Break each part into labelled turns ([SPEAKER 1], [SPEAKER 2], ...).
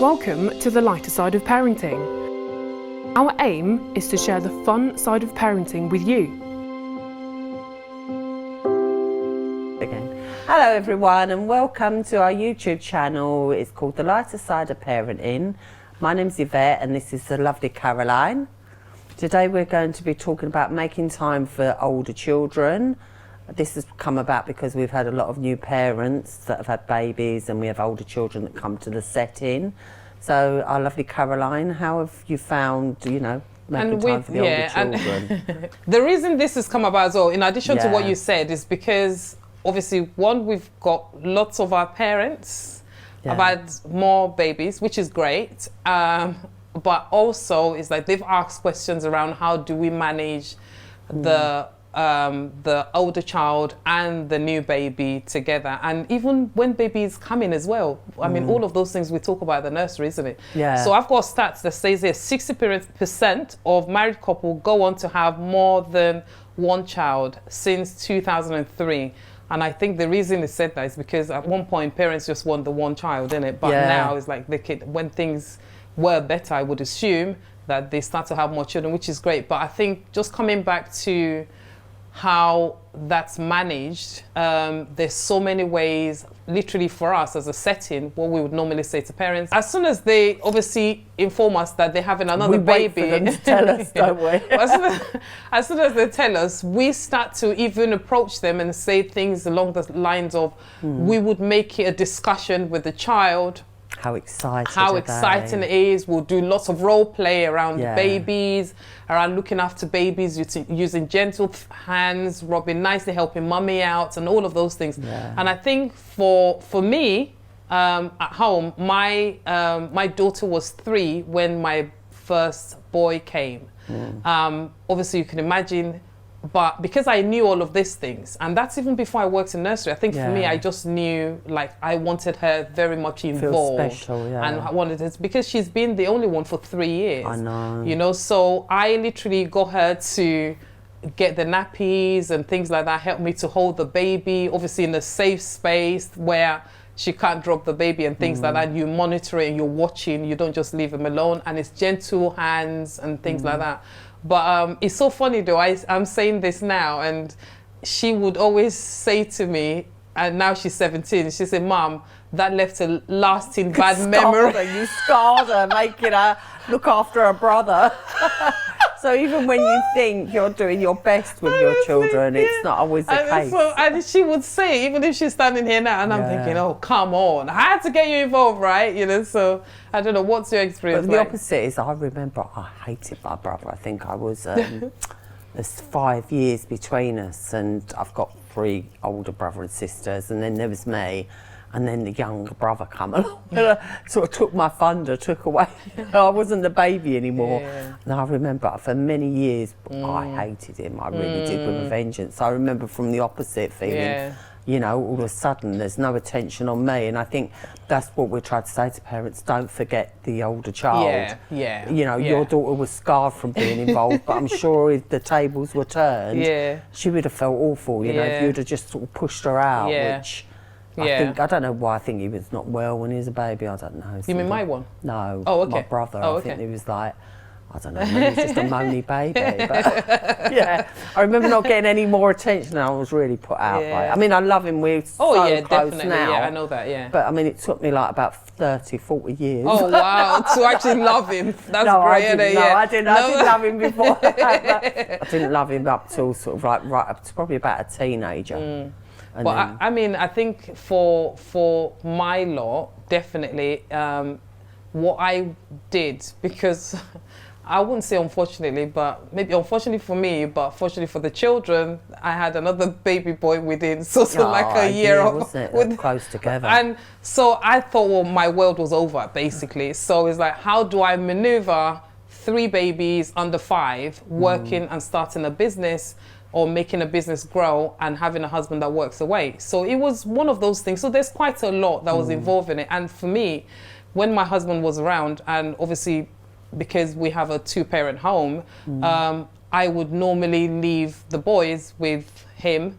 [SPEAKER 1] Welcome to the lighter side of parenting. Our aim is to share the fun side of parenting with you.
[SPEAKER 2] Hello everyone and welcome to our YouTube channel. It's called The Lighter Side of Parenting. My name's Yvette and this is the lovely Caroline. Today we're going to be talking about making time for older children. This has come about because we've had a lot of new parents that have had babies and we have older children that come to the setting. So our lovely Caroline, how have you found, making time for the older children?
[SPEAKER 3] The reason this has come about as well, in addition to what you said, is because obviously, one, we've got lots of our parents have had more babies, which is great. But also, it's like they've asked questions around how do we manage the older child and the new baby together, and even when babies come in as well. I mean, all of those things we talk about at the nursery, isn't it? Yeah. So I've got stats that says here 60% of married couple go on to have more than one child since 2003. And I think the reason it said that is because at one point parents just want the one child, innit? But now it's like the kid, when things were better, I would assume that they start to have more children, which is great. But I think just coming back to how that's managed, there's so many ways, literally for us as a setting, what we would normally say to parents. As soon as they obviously inform us that they're having another baby,
[SPEAKER 2] wait for them to tell us, don't we?
[SPEAKER 3] as soon as they tell us, we start to even approach them and say things along the lines of, we would make it a discussion with the child. How exciting it is. We'll do lots of role play around babies, around looking after babies, using gentle hands, rubbing nicely, helping mummy out, and all of those things. And I think for me, at home, my daughter was 3 when my first boy came. Obviously, you can imagine. But because I knew all of these things, and that's even before I worked in nursery, I think for me, I just knew, like, I wanted her very much involved. Feel special, and I wanted it because she's been the only one for 3 years. I know. So I literally got her to get the nappies and things like that, help me to hold the baby, obviously in a safe space where she can't drop the baby and things like that. You monitor it and you're watching, you don't just leave him alone, and it's gentle hands and things like that. But it's so funny though, I'm saying this now, and she would always say to me, and now she's 17, she said, Mum, that left a lasting bad memory.
[SPEAKER 2] You scarred her, making her look after her brother. So even when you think you're doing your best with your children, it's not always the case.
[SPEAKER 3] And she would say, even if she's standing here now, and I'm thinking, oh, come on, I had to get you involved, right? So I don't know, what's your experience
[SPEAKER 2] like? The opposite is, I remember I hated my brother. I think I was, there's 5 years between us, and I've got 3 older brother and sisters, and then there was me. And then the younger brother come along and sort of took my thunder, took away. I wasn't the baby anymore. And I remember for many years, I hated him. I really did, with a vengeance. I remember from the opposite feeling, all of a sudden there's no attention on me. And I think that's what we try to say to parents, don't forget the older child. Your daughter was scarred from being involved, but I'm sure if the tables were turned, she would have felt awful, if you'd have just sort of pushed her out, which... I don't know why. I think he was not well when he was a baby. I don't know.
[SPEAKER 3] You mean my one?
[SPEAKER 2] No. Oh, okay. My brother. I think he was like, I don't know, maybe he was just a moany baby. But I remember not getting any more attention. I was really put out by it. I mean, I love him. We're so close
[SPEAKER 3] definitely.
[SPEAKER 2] now.
[SPEAKER 3] Yeah, I know that,
[SPEAKER 2] But I mean, it took me like about 30, 40 years.
[SPEAKER 3] Oh, wow. To actually love him. That's great.
[SPEAKER 2] I didn't love him before. I didn't love him up till sort of like right up to probably about a teenager.
[SPEAKER 3] But I mean, I think for my lot, definitely, what I did, because I wouldn't say unfortunately, but maybe unfortunately for me, but fortunately for the children, I had another baby boy within sort of like a year.
[SPEAKER 2] Wasn't it? Close together.
[SPEAKER 3] And so I thought, well, my world was over, basically. So it's like, how do I maneuver 3 babies under 5, working and starting a business, or making a business grow and having a husband that works away? So it was one of those things. So there's quite a lot that was involved in it. And for me, when my husband was around, and obviously because we have a 2-parent home, I would normally leave the boys with him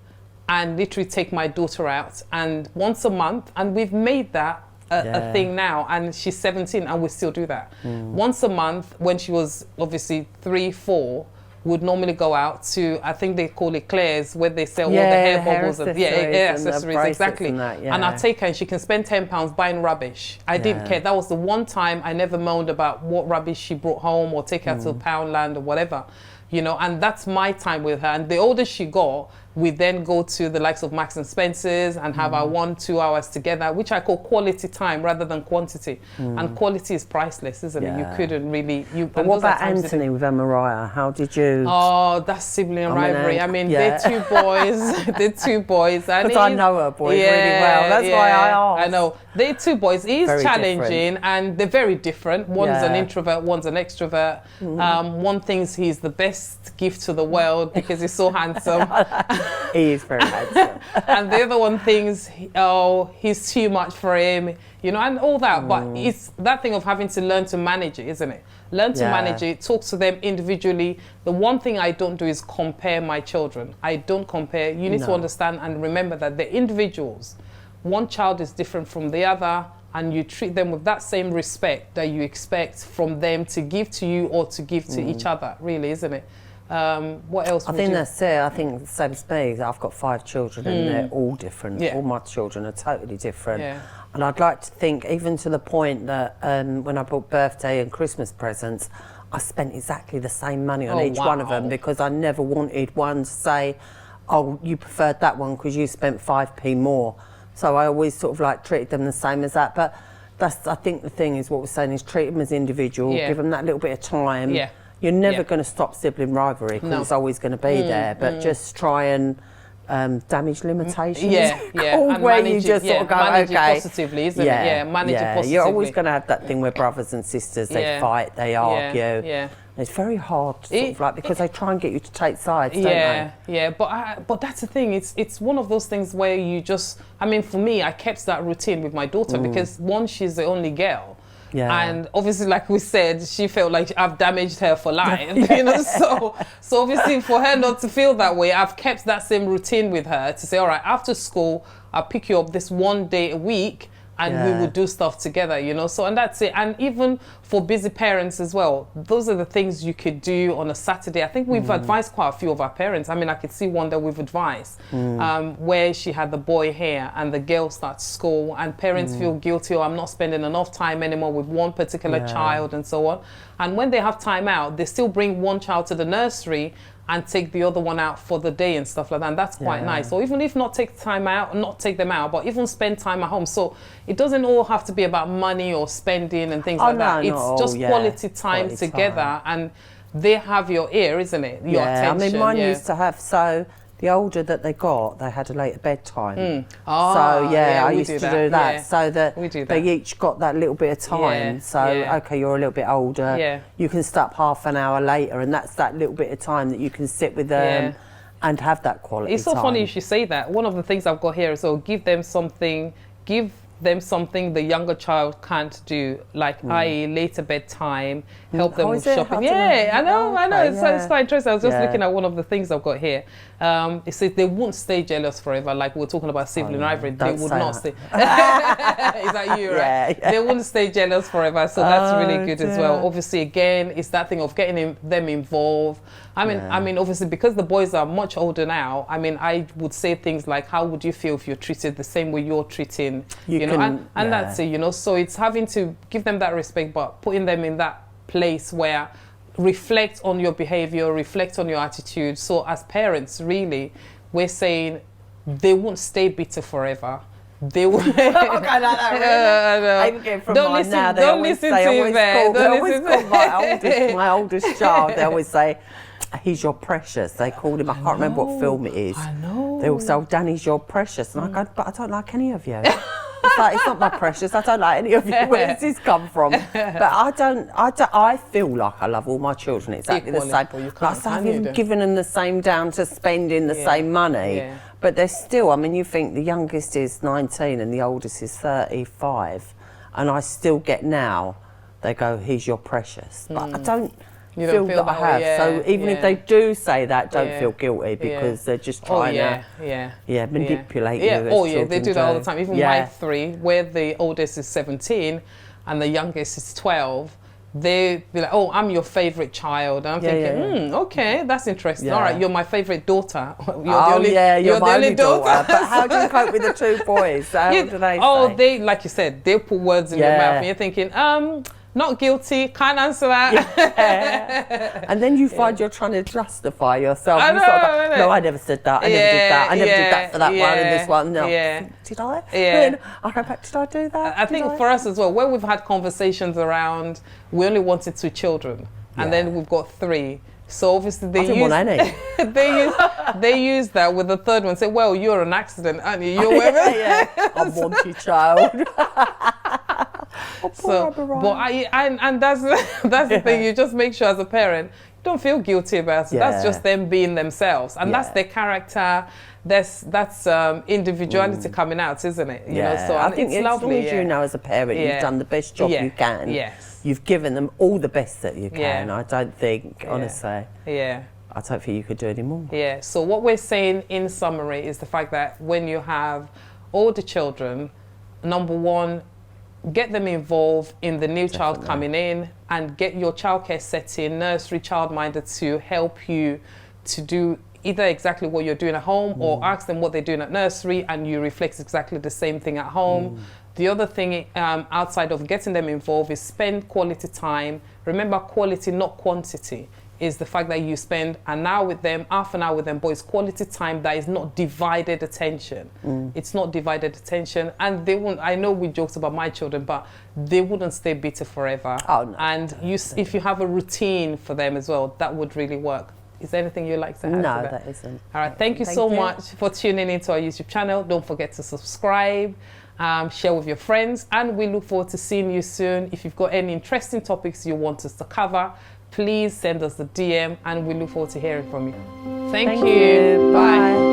[SPEAKER 3] and literally take my daughter out, and once a month, and we've made that a thing now, and she's 17 and we still do that. Once a month, when she was obviously 3, 4, would normally go out to, I think they call it Claire's, where they sell all the hair bubbles and hair accessories, exactly. And I take her and she can spend £10 buying rubbish. I didn't care. That was the one time I never moaned about what rubbish she brought home or take her to Poundland or whatever, you know, and that's my time with her. And the older she got, we then go to the likes of Marks and Spencer's and have our 1-2 hours together, which I call quality time rather than quantity. And quality is priceless, isn't it? You couldn't really...
[SPEAKER 2] But what about Anthony with Mariah? How did you...
[SPEAKER 3] Oh, that's sibling rivalry. I mean, they're 2 boys. They're 2 boys.
[SPEAKER 2] Because I know her boys really well. That's why I asked.
[SPEAKER 3] I know. They're 2 boys. He's
[SPEAKER 2] very
[SPEAKER 3] challenging
[SPEAKER 2] different.
[SPEAKER 3] And they're very different. One's an introvert, one's an extrovert. One thinks he's the best gift to the world because he's so handsome.
[SPEAKER 2] He is very handsome.
[SPEAKER 3] And the other one thinks, oh, he's too much for him, you know, and all that. But it's that thing of having to learn to manage it, isn't it? Learn to manage it, talk to them individually. The one thing I don't do is compare my children. I don't compare. You need to understand and remember that they're individuals. One child is different from the other, and you treat them with that same respect that you expect from them to give to you or to give to each other, really, isn't it? What else?
[SPEAKER 2] I think that's it. I think the same as me. I've got 5 children and they're all different. All my children are totally different. And I'd like to think, even to the point that when I bought birthday and Christmas presents, I spent exactly the same money on each one of them, because I never wanted one to say, oh, you preferred that one because you spent 5p more. So I always sort of like treated them the same as that. But that's, I think the thing is, what we're saying is treat them as individual, give them that little bit of time. You're never going to stop sibling rivalry because it's always going to be there, but just try and damage limitations.
[SPEAKER 3] And
[SPEAKER 2] where you just sort of go,
[SPEAKER 3] manage
[SPEAKER 2] okay.
[SPEAKER 3] it positively, isn't it? Manage it positively.
[SPEAKER 2] You're always going to have that thing where brothers and sisters, they fight, they argue. It's very hard, sort of like, because they try and get you to take sides, don't they?
[SPEAKER 3] But that's the thing. It's one of those things where you just, I mean, for me, I kept that routine with my daughter because one, she's the only girl. And obviously, like we said, she felt like I've damaged her for life, you know. So obviously, for her not to feel that way, I've kept that same routine with her to say, all right, after school, I'll pick you up this one day a week, and we would do stuff together, you know. So, and that's it. And even for busy parents as well, those are the things you could do on a Saturday. I think we've advised quite a few of our parents. I mean, I could see one that we've advised where she had the boy here and the girl starts school, and parents feel guilty, or I'm not spending enough time anymore with one particular child and so on. And when they have time out, they still bring one child to the nursery and take the other one out for the day and stuff like that. And that's quite nice. Or even if not take time out, not take them out, but even spend time at home. So it doesn't all have to be about money or spending and things like that. It's just quality time together, and they have your ear, isn't it? Your attention.
[SPEAKER 2] I mean, mine used to have, so the older that they got, they had a later bedtime. I used to do that so that they each got that little bit of time. Okay, you're a little bit older, you can start half an hour later, and that's that little bit of time that you can sit with them and have that quality time.
[SPEAKER 3] It's so funny you should say that. One of the things I've got here is, give them something the younger child can't do, like i.e. later bedtime, help them with shopping. I know. It's quite interesting. I was just looking at one of the things I've got here. It says they won't stay jealous forever, like we were talking about sibling rivalry. They would not stay. Is that you, right? They wouldn't stay jealous forever, so that's really good as well. Obviously, again, it's that thing of getting them involved. I mean, obviously, because the boys are much older now, I mean, I would say things like, how would you feel if you're treated the same way you're treating, and that's it, you know. So it's having to give them that respect, but putting them in that place where reflect on your behavior, reflect on your attitude. So as parents, really, we're saying they won't stay bitter forever. They will. Don't listen to
[SPEAKER 2] my oldest child. They always say, he's your precious. They called him, I can't remember what film it is.
[SPEAKER 3] I know.
[SPEAKER 2] They all say, Danny's your precious. And I go, but I don't like any of you. It's like, it's not my precious. I don't like any of you. Where does this come from? But I feel like I love all my children exactly the same. Like, I've given them the same down to spending the same money. But they're still, I mean, you think the youngest is 19 and the oldest is 35. And I still get now, they go, he's your precious. But I don't,
[SPEAKER 3] You don't feel
[SPEAKER 2] that
[SPEAKER 3] that
[SPEAKER 2] I have.
[SPEAKER 3] way, yeah,
[SPEAKER 2] so even if they do say that, don't
[SPEAKER 3] Yeah.
[SPEAKER 2] feel guilty because they're just trying to manipulate you.
[SPEAKER 3] Yeah.
[SPEAKER 2] as
[SPEAKER 3] Oh yeah, they
[SPEAKER 2] children
[SPEAKER 3] do that all the time. Even my 3, where the oldest is 17 and the youngest is 12. They be like, "Oh, I'm your favorite child." And I'm thinking, okay, that's interesting. All right, you're my favorite daughter.
[SPEAKER 2] You're my only daughter. But how do you cope with the 2 boys? How do they say?
[SPEAKER 3] They, like you said, they put words in your mouth, and you're thinking, not guilty, can't answer that.
[SPEAKER 2] Yeah. And then you find you're trying to justify yourself.
[SPEAKER 3] I know,
[SPEAKER 2] No, I never said that. I never did that. I never did that for that one and this one. No. Did I?
[SPEAKER 3] Yeah.
[SPEAKER 2] I go back, did I do that?
[SPEAKER 3] I think for us as well, where we've had conversations around, we only wanted 2 children, and then we've got 3. So obviously they
[SPEAKER 2] didn't want any.
[SPEAKER 3] they use that with the 3rd one. Say, well, you're an accident, aren't you? You're whatever.
[SPEAKER 2] Unwanted child.
[SPEAKER 3] So, but that's the thing. You just make sure as a parent, don't feel guilty about it. That's just them being themselves, and that's their character. That's individuality coming out, isn't it? You know, so
[SPEAKER 2] I think
[SPEAKER 3] it's lovely.
[SPEAKER 2] As long as you know, as a parent, you've done the best job you can.
[SPEAKER 3] Yes.
[SPEAKER 2] You've given them all the best that you can. I don't think, honestly.
[SPEAKER 3] Yeah.
[SPEAKER 2] I don't think you could do any more.
[SPEAKER 3] Yeah. So what we're saying in summary is the fact that when you have older children, number 1, get them involved in the new child coming in, and get your childcare setting, nursery, childminder to help you to do either exactly what you're doing at home or ask them what they're doing at nursery and you reflect exactly the same thing at home. The other thing outside of getting them involved is spend quality time. Remember, quality, not quantity, is the fact that you spend an hour with them, half an hour with them, but it's quality time that is not divided attention. It's not divided attention. And they won't, I know we joked about my children, but they wouldn't stay bitter forever.
[SPEAKER 2] Oh, no.
[SPEAKER 3] And if you have a routine for them as well, that would really work. Is there anything you'd like to add to that?
[SPEAKER 2] No, that isn't.
[SPEAKER 3] All right, thank you so much for tuning into our YouTube channel. Don't forget to subscribe, share with your friends, and we look forward to seeing you soon. If you've got any interesting topics you want us to cover, please send us a DM, and we look forward to hearing from you. Thank you.
[SPEAKER 2] Bye.